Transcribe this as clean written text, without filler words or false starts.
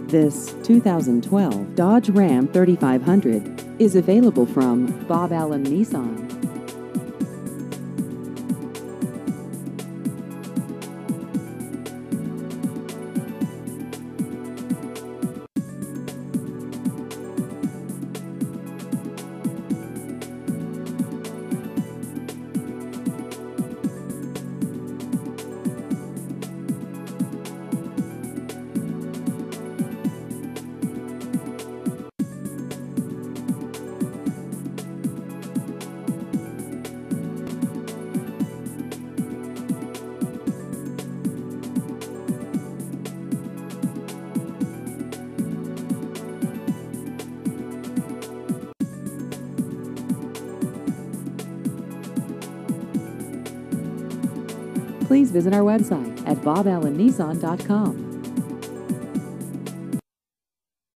This 2012 Dodge Ram 3500 is available from Bob Allen Nissan. Please visit our website at boballennissan.com.